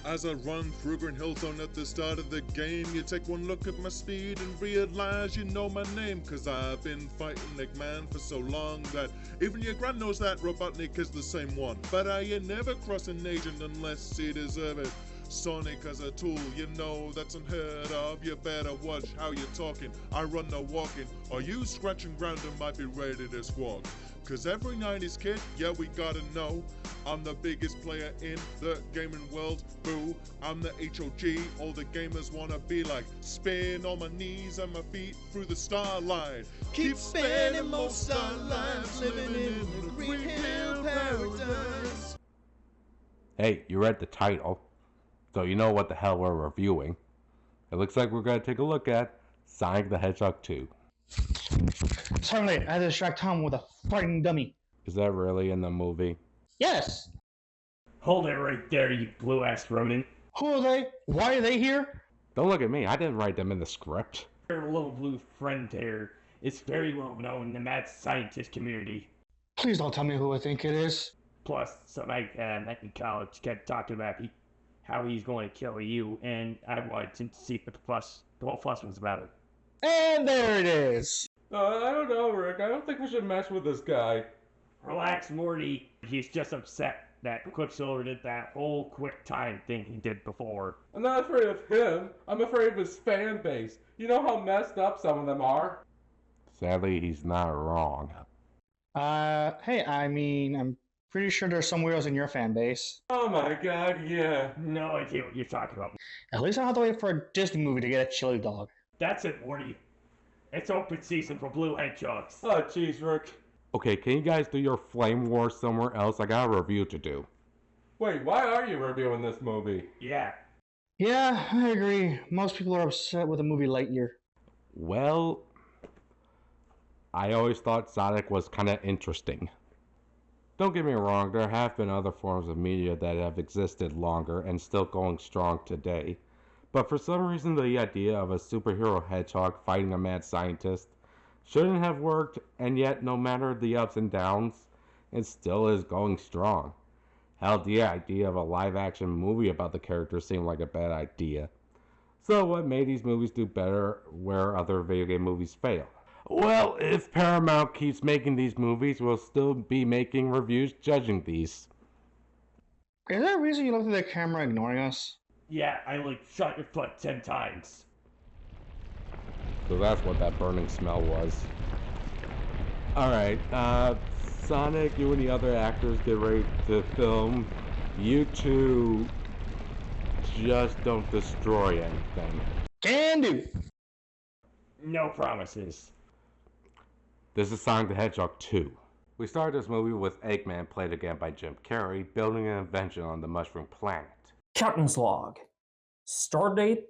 As I run through Green Hill Zone at the start of the game, you take one look at my speed and realize you know my name. Cause I've been fighting Eggman for so long that even your grand knows that Robotnik is the same one. But I ain't never cross an agent unless he deserve it. Sonic as a tool, you know that's unheard of. You better watch how you're talking. I run no walking, or you scratching ground and might be ready to squawk. Cause every 90s kid, yeah, we gotta know, I'm the biggest player in the gaming world, boo. I'm the HOG, all the gamers wanna be like. Spin on my knees and my feet through the starlight. Keep spinning most our lives, living in the Green Hill paradise. Hey, you read the title, so you know what the hell we're reviewing. It looks like we're gonna take a look at Sonic the Hedgehog 2. Sorry, I had to distract Tom with a frightening dummy. Is that really in the movie? Yes! Hold it right there, you blue-ass rodent. Who are they? Why are they here? Don't look at me, I didn't write them in the script. Your little blue friend here is very well known in the mad scientist community. Please don't tell me who I think it is. Plus, some met in college kept talking about how he's going to kill you, and I wanted to see what the whole fuss was about it. And there it is! I don't know, Rick. I don't think we should mess with this guy. Relax, Morty. He's just upset that Quicksilver did that whole quick time thing he did before. I'm not afraid of him. I'm afraid of his fan base. You know how messed up some of them are? Sadly, he's not wrong. Hey, I'm pretty sure there's some weirdos in your fan base. Oh my god, yeah. No idea what you're talking about. At least I don't have to wait for a Disney movie to get a chili dog. That's it, Morty. It's open season for blue hedgehogs. Oh jeez, Rick. Okay, can you guys do your flame war somewhere else? I got a review to do. Wait, why are you reviewing this movie? Yeah. Yeah, I agree. Most people are upset with the movie Lightyear. Well, I always thought Sonic was kind of interesting. Don't get me wrong, there have been other forms of media that have existed longer and still going strong today. But for some reason, the idea of a superhero hedgehog fighting a mad scientist shouldn't have worked, and yet no matter the ups and downs, it still is going strong. Hell, the idea of a live-action movie about the character seemed like a bad idea. So what made these movies do better where other video game movies fail? Well, if Paramount keeps making these movies, we'll still be making reviews judging these. Is there a reason you looked at the camera ignoring us? Yeah, I shot your foot 10 times. So that's what that burning smell was. Alright, Sonic, you and the other actors get ready to film. You two just don't destroy anything. Can do! No promises. This is Sonic the Hedgehog 2. We start this movie with Eggman, played again by Jim Carrey, building an invention on the Mushroom Planet. Captain's log. Start date,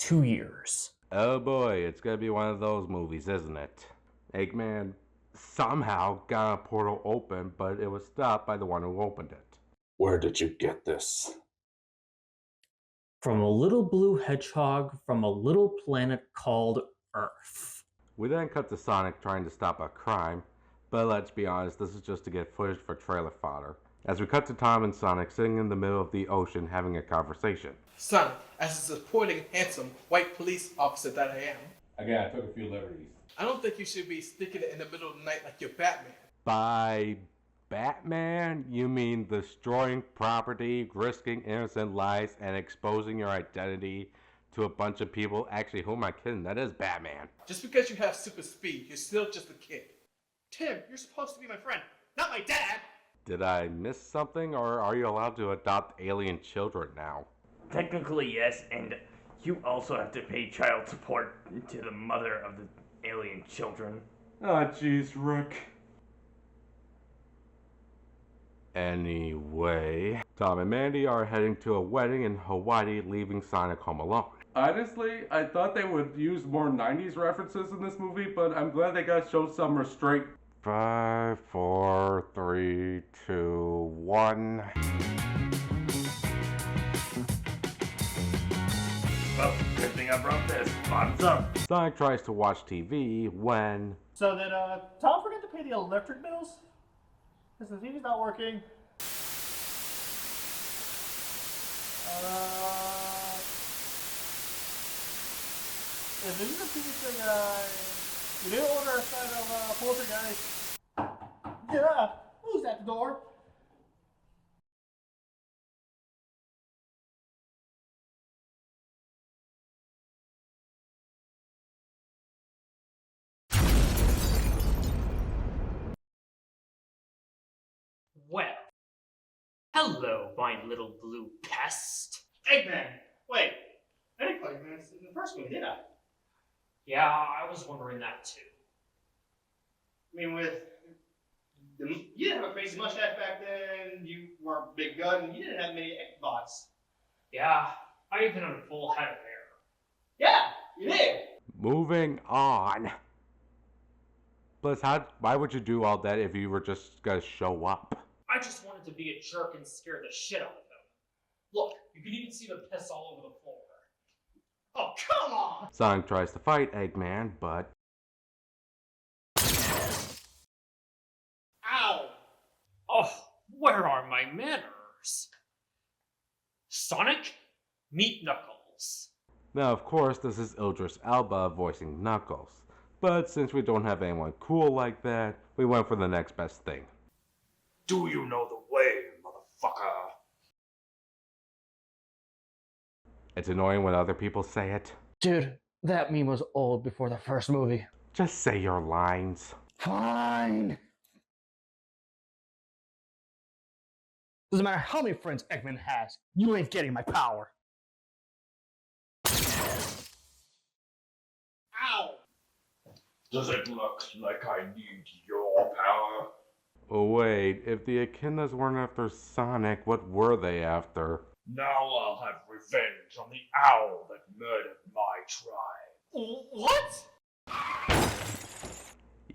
2 years. Oh boy, it's gonna be one of those movies, isn't it? Eggman somehow got a portal open, but it was stopped by the one who opened it. Where did you get this? From a little blue hedgehog from a little planet called Earth. We then cut to Sonic trying to stop a crime, but let's be honest, this is just to get footage for trailer fodder. As we cut to Tom and Sonic sitting in the middle of the ocean having a conversation. Son, as a supporting, handsome, white police officer that I am, Again, I took a few liberties. I don't think you should be sticking it in the middle of the night like you're Batman. By Batman, you mean destroying property, risking innocent lives, and exposing your identity to a bunch of people? Actually, who am I kidding? That is Batman. Just because you have super speed, you're still just a kid. Tim, you're supposed to be my friend, not my dad! Did I miss something, or are you allowed to adopt alien children now? Technically, yes, and you also have to pay child support to the mother of the alien children. Oh jeez, Rick. Anyway, Tom and Mandy are heading to a wedding in Hawaii, leaving Sonic home alone. Honestly, I thought they would use more 90s references in this movie, but I'm glad they got shown some restraint. 5, 4, 3, 2, 1. Well, good thing I brought this. Bottoms up. Sonic tries to watch TV when... So did Tom forget to pay the electric bills? Because the TV's not working. Is this the pizza guy? You didn't order a side of poltergeist? Yeah. Who's at the door? Well, hello, my little blue pest. Eggman! Wait, I didn't call you man in the first movie, did I? Yeah, I was wondering that too. I mean, you didn't have a crazy mustache back then, you were a big gun, and you didn't have many egg bots. Yeah, I even had a full head of hair. Yeah, you did! Moving on. Plus, why would you do all that if you were just gonna show up? I just wanted to be a jerk and scare the shit out of them. Look, you can even see the piss all over the floor. Oh, come on! Sonic tries to fight Eggman, but... Ow! Oh, where are my manners? Sonic, meet Knuckles. Now, of course, this is Idris Elba voicing Knuckles. But since we don't have anyone cool like that, we went for the next best thing. Do you know the way, motherfucker? It's annoying when other people say it. Dude, that meme was old before the first movie. Just say your lines. Fine. Doesn't matter how many friends Eggman has, you ain't getting my power. Ow! Does it look like I need your power? Oh wait, if the Echidnas weren't after Sonic, what were they after? Now I'll have revenge on the owl that murdered my tribe. What?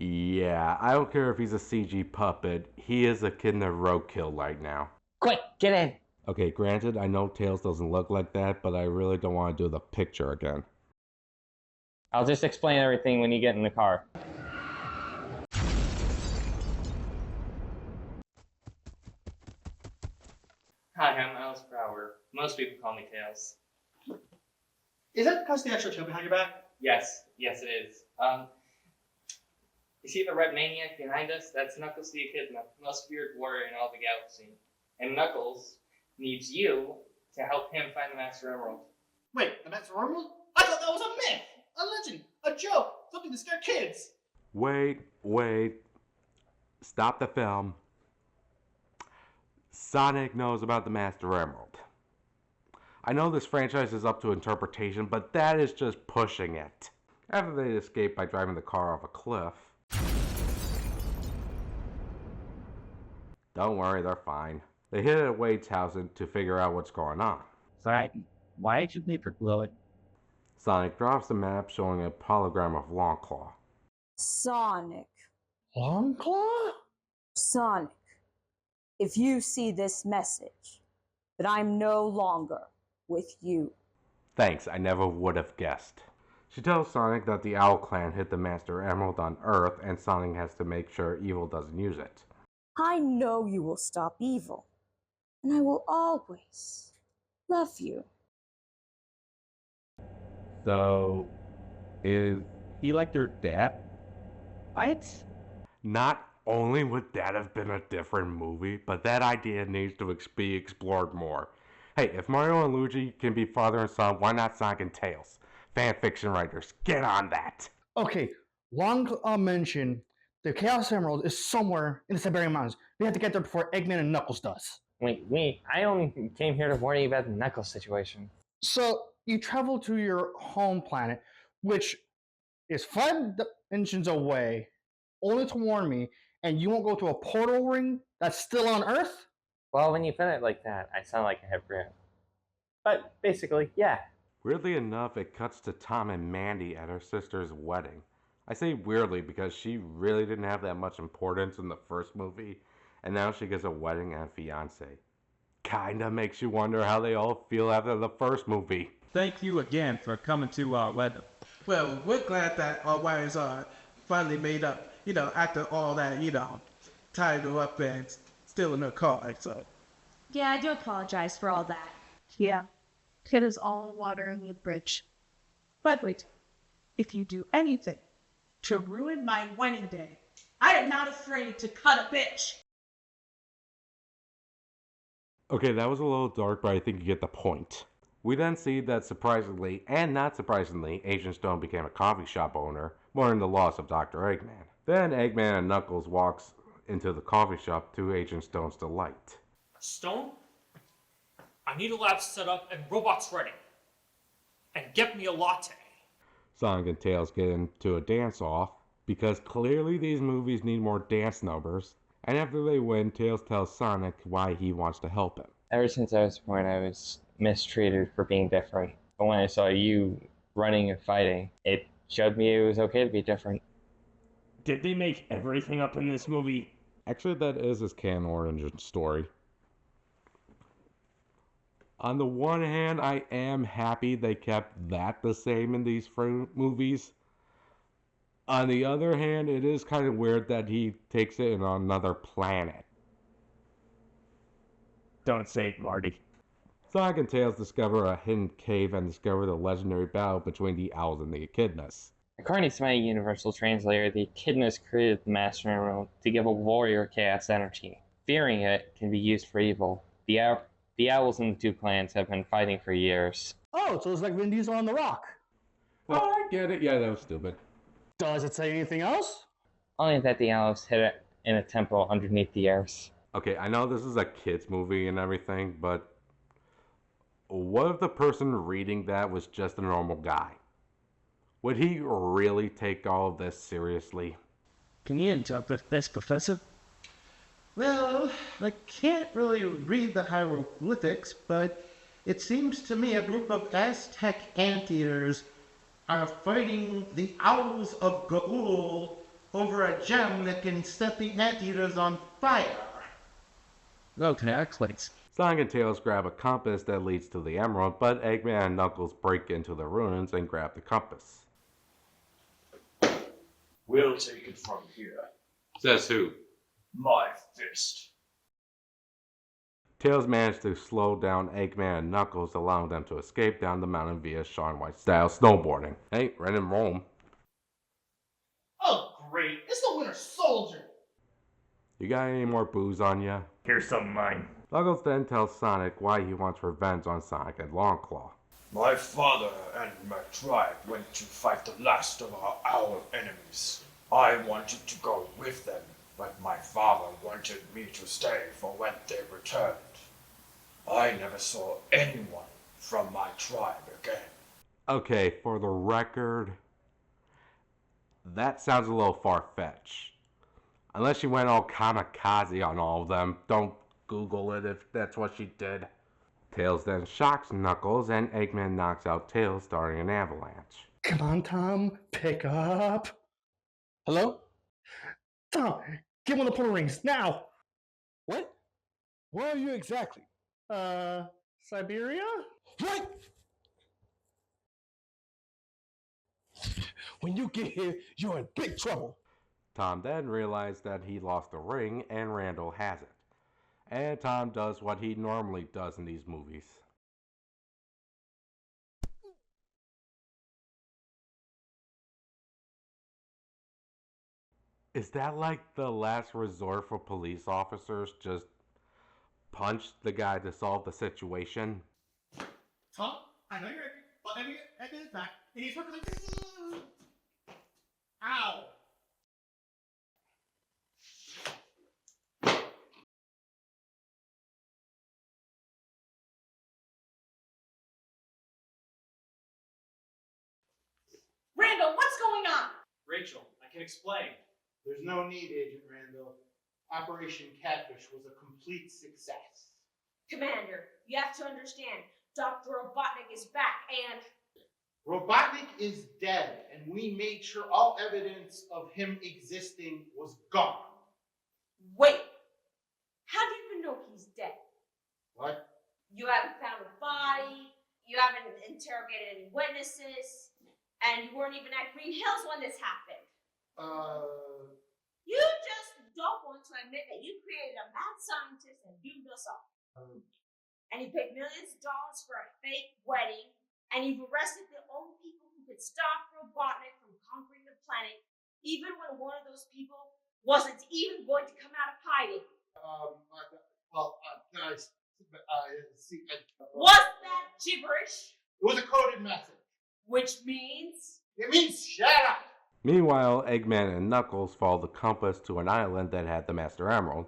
Yeah, I don't care if he's a CG puppet, he is Echidna roadkill right now. Quick, get in. Okay, granted, I know Tails doesn't look like that, but I really don't want to do the picture again. I'll just explain everything when you get in the car. Hi, I'm Miles Brower. Most people call me Tails. Is that because of the extra tail behind your back? Yes, it is. You see the red maniac behind us? That's Knuckles the Echidna, most feared warrior in all the galaxy. And Knuckles needs you to help him find the Master Emerald. Wait, the Master Emerald? I thought that was a myth! A legend! A joke! Something to scare kids! Wait. Stop the film. Sonic knows about the Master Emerald. I know this franchise is up to interpretation, but that is just pushing it. After they escape by driving the car off a cliff. Don't worry, they're fine. They hit it at Wade's house to figure out what's going on. Sorry, why did you leave her glowing? Sonic drops the map showing a hologram of Longclaw. Sonic. Longclaw? Sonic, if you see this message, that I'm no longer with you. Thanks, I never would have guessed. She tells Sonic that the Owl Clan hid the Master Emerald on Earth and Sonic has to make sure evil doesn't use it. I know you will stop evil, and I will always love you. So, is he like their dad? What? Not only would that have been a different movie, but that idea needs to be explored more. Hey, if Mario and Luigi can be father and son, why not Sonic and Tails? Fanfiction writers, get on that! Okay, Longclaw mentioned the Chaos Emerald is somewhere in the Siberian Mountains. We have to get there before Eggman and Knuckles does. Wait, I only came here to warn you about the Knuckles situation. So, you travel to your home planet, which is 5 dimensions away, only to warn me, and you won't go to a portal ring that's still on Earth? Well, when you put it like that, I sound like a hypocrite. But basically, yeah. Weirdly enough, it cuts to Tom and Mandy at her sister's wedding. I say weirdly because she really didn't have that much importance in the first movie, and now she gets a wedding and a fiance. Kinda makes you wonder how they all feel after the first movie. Thank you again for coming to our wedding. Well, we're glad that our wives are finally made up, after all that, tied her up and still in her car, so. Yeah, I do apologize for all that. Yeah, it is all water in the bridge. But wait, if you do anything to ruin my wedding day, I am not afraid to cut a bitch. Okay, that was a little dark, but I think you get the point. We then see that surprisingly, and not surprisingly, Agent Stone became a coffee shop owner, mourning the loss of Dr. Eggman. Then Eggman and Knuckles walks into the coffee shop to Agent Stone's delight. Stone, I need a lab set up and robots ready. And get me a latte. Sonic and Tails get into a dance-off, because clearly these movies need more dance numbers, and after they win, Tails tells Sonic why he wants to help him. Ever since I was born, I was mistreated for being different. But when I saw you running and fighting, it showed me it was okay to be different. Did they make everything up in this movie? Actually, that is his canon origin story. On the one hand, I am happy they kept that the same in these movies. On the other hand, it is kind of weird that he takes it on another planet. Don't say it, Marty. Sonic and Tails discover a hidden cave and discover the legendary battle between the owls and the echidnas. According to my universal translator, the echidnas created the Master Emerald to give a warrior chaos energy. Fearing it can be used for evil. The owls and the two clans have been fighting for years. Oh, so it's like Vin Diesel on The Rock. Well, I get it. Yeah, that was stupid. Does it say anything else? Only that the owls hid it in a temple underneath the earth. Okay, I know this is a kid's movie and everything, but what if the person reading that was just a normal guy? Would he really take all of this seriously? Can you interpret this, Professor? Well, I can't really read the hieroglyphics, but it seems to me a group of Aztec anteaters are fighting the owls of Gaul over a gem that can set the anteaters on fire. Okay, that explains. Sonic and Tails grab a compass that leads to the emerald, but Eggman and Knuckles break into the ruins and grab the compass. We'll take it from here. Says who? My fist. Tails managed to slow down Eggman and Knuckles, allowing them to escape down the mountain via Shaun White-style snowboarding. Hey, right in Rome. Oh, great. It's the Winter Soldier. You got any more booze on ya? Here's some of mine. Knuckles then tells Sonic why he wants revenge on Sonic and Longclaw. My father and my tribe went to fight the last of our owl enemies. I wanted to go with them, but my father wanted me to stay for when they returned. I never saw anyone from my tribe again. Okay, for the record, that sounds a little far-fetched. Unless she went all kamikaze on all of them. Don't Google it if that's what she did. Tails then shocks Knuckles, and Eggman knocks out Tails, starting an avalanche. Come on, Tom. Pick up. Hello? Tom, get one of the pull rings, now! What? Where are you exactly? Siberia? Right! When you get here, you're in big trouble. Tom then realized that he lost the ring and Randall has it. And Tom does what he normally does in these movies. Is that like the last resort for police officers? Just punch the guy to solve the situation? Tom, I know you're angry, but Eggman is back, and he's working like... Ow! Randall, what's going on? Rachel, I can explain. There's no need, Agent Randall. Operation Catfish was a complete success. Commander, you have to understand, Dr. Robotnik is back and... Robotnik is dead, and we made sure all evidence of him existing was gone. Wait! How do you even know he's dead? What? You haven't found a body, you haven't interrogated any witnesses, and you weren't even at Green Hills when this happened. You just don't want to admit that you created a mad scientist and doomed us all. and you paid millions of dollars for a fake wedding, and you've arrested the only people who could stop Robotnik from conquering the planet, even when one of those people wasn't even going to come out of hiding. Guys, Was that gibberish? It was a coded message. Which means? It means shut up! Meanwhile, Eggman and Knuckles follow the compass to an island that had the Master Emerald.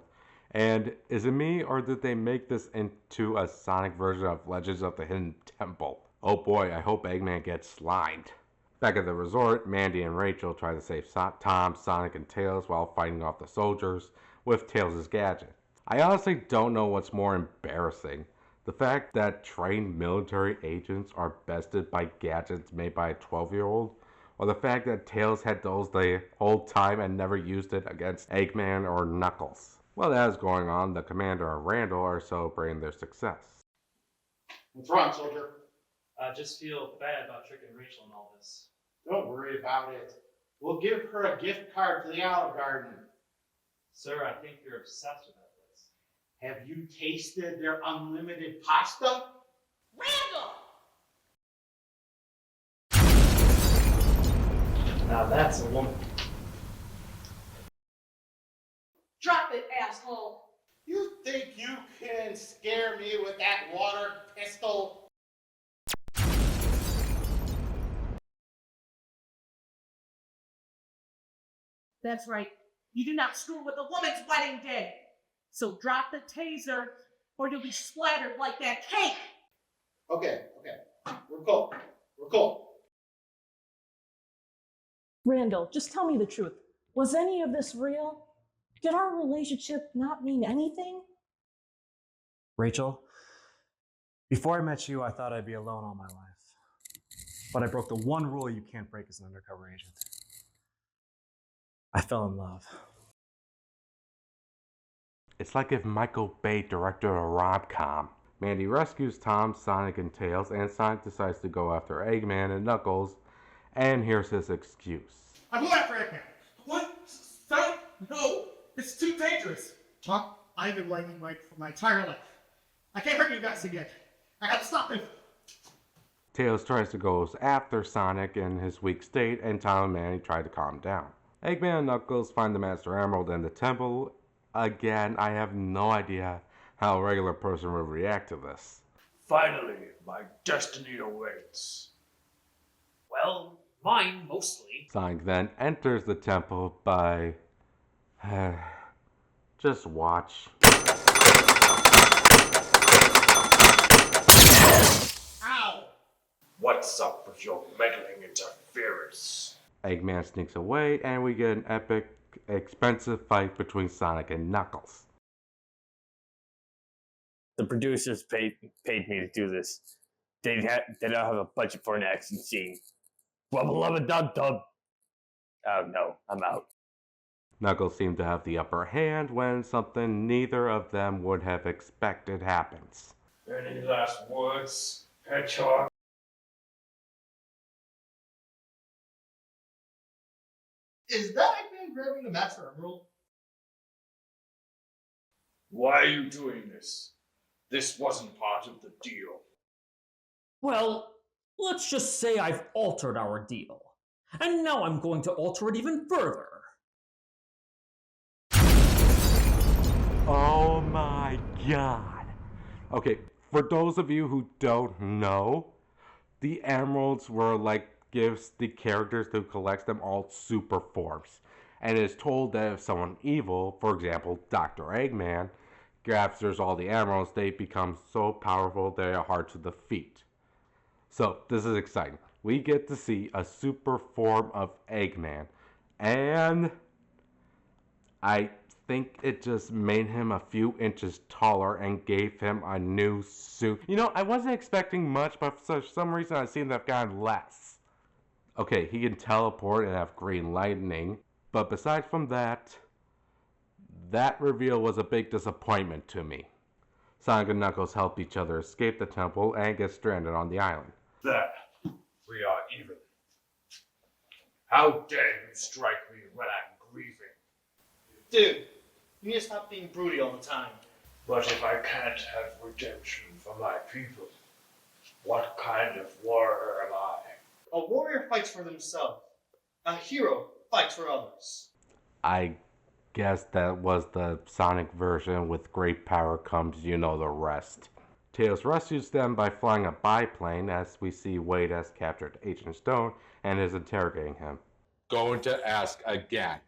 And is it me, or did they make this into a Sonic version of Legends of the Hidden Temple? Oh boy, I hope Eggman gets slimed. Back at the resort, Mandy and Rachel try to save Tom, Sonic, and Tails while fighting off the soldiers with Tails' gadget. I honestly don't know what's more embarrassing. The fact that trained military agents are bested by gadgets made by a 12-year-old, or the fact that Tails had those the whole time and never used it against Eggman or Knuckles. While that is going on, the Commander and Randall are celebrating their success. What's wrong, soldier? I just feel bad about tricking Rachel and all this. Don't worry about it. We'll give her a gift card to the Olive Garden. Sir, I think you're obsessed with that place. Have you tasted their unlimited pasta? Randall! Now that's a woman. Drop it, asshole! You think you can scare me with that water pistol? That's right. You do not screw with a woman's wedding day. So drop the taser, or you'll be splattered like that cake. Okay. We're cool. We're cool. Randall, just tell me the truth. Was any of this real? Did our relationship not mean anything? Rachel, before I met you, I thought I'd be alone all my life. But I broke the one rule you can't break as an undercover agent. I fell in love. It's like if Michael Bay directed a rom-com. Mandy rescues Tom, Sonic, and Tails, and Sonic decides to go after Eggman and Knuckles, and here's his excuse. I'm going after Eggman. What? Sonic? No! It's too dangerous! Chuck, I've been blaming Mike for my entire life. I can't hurt you guys again. I gotta stop him. Tails tries to go after Sonic in his weak state, and Tom and Mandy try to calm him down. Eggman and Knuckles find the Master Emerald in the temple. Again, I have no idea how a regular person would react to this. Finally, my destiny awaits. Well, mine mostly. Sonic then enters the temple by... just watch. Ow! What's up with your meddling interference? Eggman sneaks away, and we get an epic, expensive fight between Sonic and Knuckles. The producers paid me to do this. They don't have a budget for an action scene. Rubba-lubba-dub-dub. Oh no, I'm out. Knuckles seemed to have the upper hand when something neither of them would have expected happens. Any last words, Hedgehog? Is that Eggman grabbing the Master Emerald? Why are you doing this? This wasn't part of the deal. Well, let's just say I've altered our deal. And now I'm going to alter it even further. Oh my god. Okay, for those of you who don't know, the emeralds were like gives the characters who collects them all super forms. And it is told that if someone evil, for example, Dr. Eggman, captures all the emeralds, they become so powerful they are hard to defeat. So, this is exciting. We get to see a super form of Eggman. And I think it just made him a few inches taller and gave him a new suit. You know, I wasn't expecting much, but for some reason I seem to have gotten less. Okay, he can teleport and have green lightning, but aside from that, that reveal was a big disappointment to me. Sonic and Knuckles help each other escape the temple and get stranded on the island. There, we are even. How dare you strike me when I'm grieving? Dude, you need to stop being broody all the time. But if I can't have redemption for my people, what kind of warrior am I? A warrior fights for themselves. A hero fights for others. I guess that was the Sonic version with great power comes you know the rest. Tails rescues them by flying a biplane as we see Wade has captured Agent Stone and is interrogating him. Going to ask again.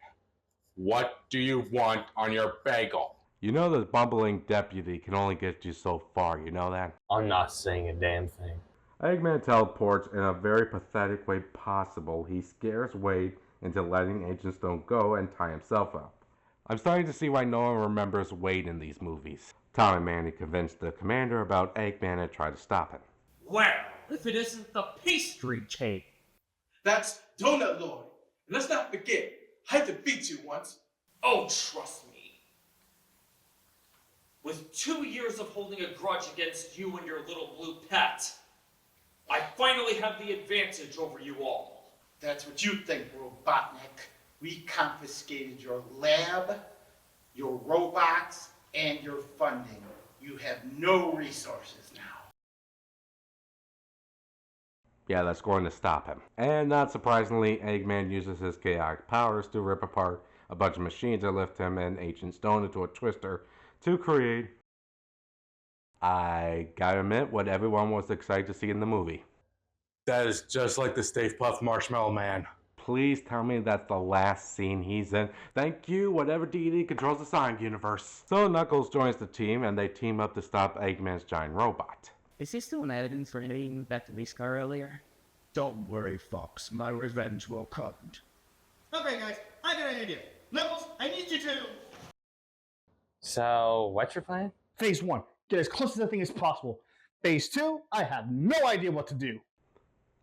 What do you want on your bagel? You know the bumbling deputy can only get you so far, you know that? I'm not saying a damn thing. Eggman teleports in a very pathetic way possible. He scares Wade into letting Agent Stone go and tie himself up. I'm starting to see why no one remembers Wade in these movies. Tom and Mandy convinced the commander about Eggman and try to stop him. Well, if it isn't the pastry cake. That's Donut Lord. And let's not forget, I defeated you once. Oh, trust me. With 2 years of holding a grudge against you and your little blue pet, I finally have the advantage over you all. That's what you think, Robotnik. We confiscated your lab, your robots, and your funding. You have no resources now. Yeah, that's going to stop him. And not surprisingly, Eggman uses his chaotic powers to rip apart a bunch of machines that lift him and Agent Stone into a twister to create, I gotta admit, what everyone was excited to see in the movie. That is just like the Stay Puft Marshmallow Man. Please tell me that's the last scene he's in. Thank you, whatever deity controls the Sonic universe. So Knuckles joins the team and they team up to stop Eggman's giant robot. Is he still an evidence for hitting back to Whisker earlier? Don't worry, Fox. My revenge will come. Okay, guys, I got an idea. Knuckles, I need you to... So, what's your plan? Phase 1, get as close to that thing as possible. Phase 2, I have no idea what to do.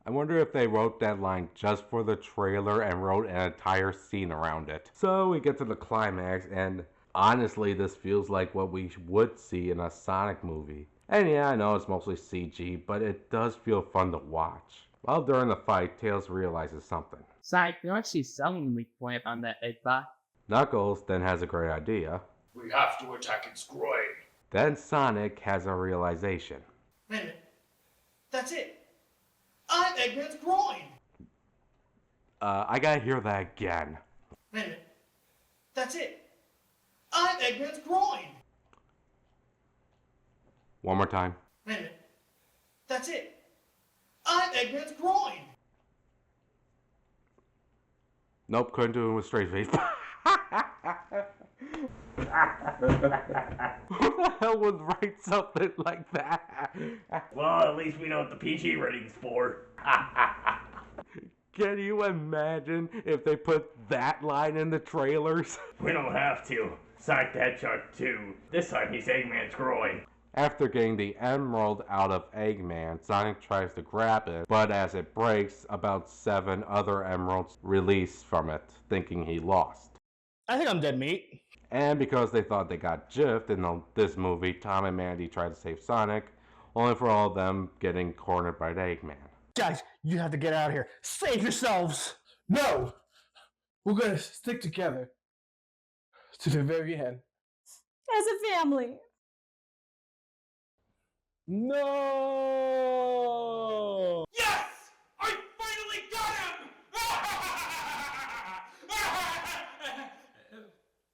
I wonder if they wrote that line just for the trailer and wrote an entire scene around it. So we get to the climax, and honestly, this feels like what we would see in a Sonic movie. And yeah, I know it's mostly CG, but it does feel fun to watch. While during the fight, Tails realizes something. Sonic, you're actually selling weak point on that egg bot. Knuckles then has a great idea. We have to attack its groin. Then Sonic has a realization. Wait a minute. That's it. I'm Eggman's groin. I gotta hear that again. Wait a minute. That's it. I'm Eggman's groin. One more time. Wait a minute. That's it. I'm Eggman's groin. Nope, couldn't do it with straight face. Who the hell would write something like that? Well, at least we know what the PG rating's for. Can you imagine if they put that line in the trailers? We don't have to. Sonic the Hedgehog 2. This time he's Eggman's groin. After getting the emerald out of Eggman, Sonic tries to grab it, but as it breaks, about 7 other emeralds release from it, thinking he lost. I think I'm dead meat. And because they thought they got gypped in this movie, Tom and Mandy tried to save Sonic, only for all of them getting cornered by Eggman. Guys, you have to get out of here. Save yourselves! No! We're gonna stick together. To the very end. As a family. No! Yes! I finally got him!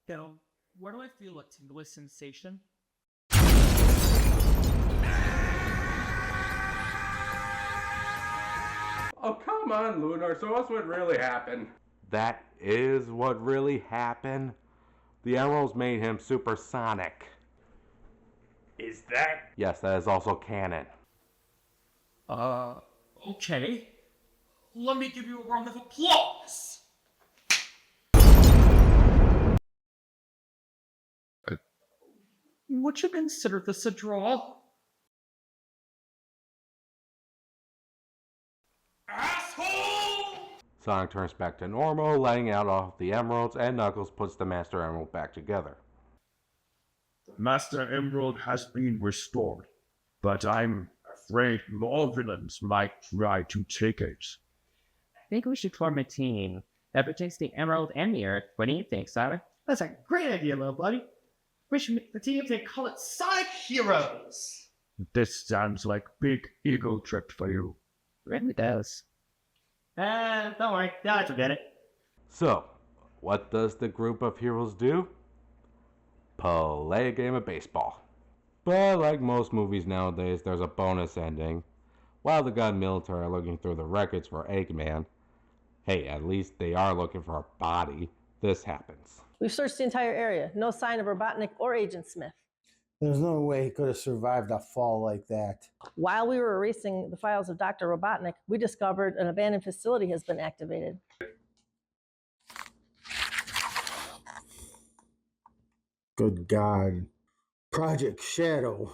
Now, where do I feel a tingling sensation? Oh, come on, Lunar. So what's what really happened? That is what really happened. The emeralds made him supersonic. Is that? Yes, that is also canon. Okay. Let me give you a round of applause! Would you consider this a draw? Asshole! Sonic turns back to normal, letting out all of the emeralds, and Knuckles puts the Master Emerald back together. The Master Emerald has been restored, but I'm afraid more villains might try to take it. I think we should form a team that protects the Emerald and the Earth. What do you think, Sonic? That's a great idea, little buddy. We should make the teams and call it Sonic Heroes. This sounds like big ego trip for you. Really does. Don't worry. Now I forget it. So, what does the group of heroes do? Play a game of baseball. But like most movies nowadays, there's a bonus ending. While the gun military are looking through the records for Eggman, hey, at least they are looking for a body. This happens. We've searched the entire area. No sign of Robotnik or Agent Smith. There's no way he could have survived a fall like that. While we were erasing the files of Dr. Robotnik, we discovered an abandoned facility has been activated. Good God. Project Shadow.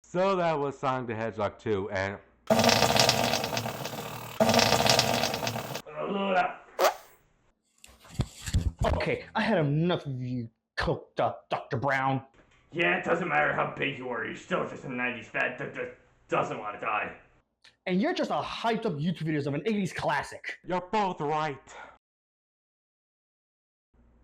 So that was Sonic the Hedgehog 2, and... Okay, I had enough of you coked up, Dr. Brown. Yeah, it doesn't matter how big you are. You're still just a 90s fat that doesn't want to die. And you're just a hyped up YouTube videos of an 80s classic. You're both right.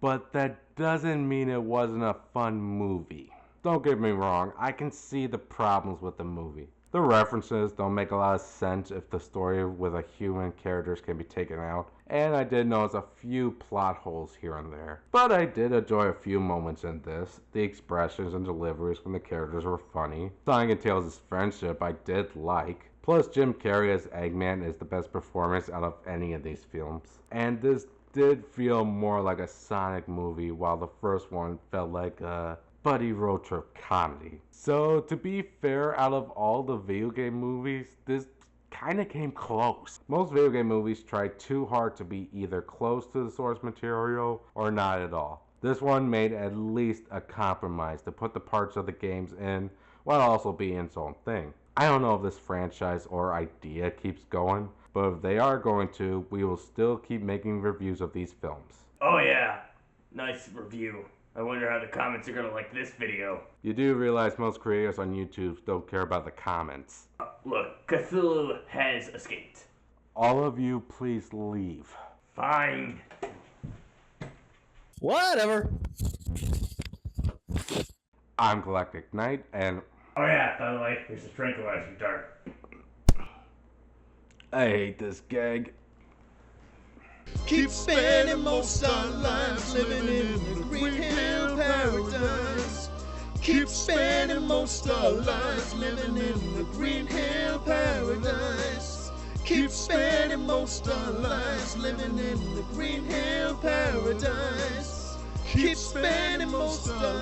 But that doesn't mean it wasn't a fun movie. Don't get me wrong, I can see the problems with the movie. The references don't make a lot of sense if the story with a human characters can be taken out, and I did notice a few plot holes here and there. But I did enjoy a few moments in this. The expressions and deliveries from the characters were funny. Sonic and Tails' friendship I did like. Plus Jim Carrey as Eggman is the best performance out of any of these films. And this did feel more like a Sonic movie, while the first one felt like a buddy road trip comedy. So to be fair, out of all the video game movies, this kinda came close. Most video game movies try too hard to be either close to the source material or not at all. This one made at least a compromise to put the parts of the games in while also being its own thing. I don't know if this franchise or idea keeps going, but if they are going to, we will still keep making reviews of these films. Oh yeah, nice review. I wonder how the comments are gonna like this video. You do realize most creators on YouTube don't care about the comments. Look, Cthulhu has escaped. All of you, please leave. Fine. Whatever. I'm Galactic Knight, and... Oh yeah, by the way, here's a tranquilizer dart. I hate this gag. Keep spending most our lives living in the green hill paradise. Keep spending most our lives living in the green hill paradise. Keep spending most our lives living in the green hill paradise. Keep spending most our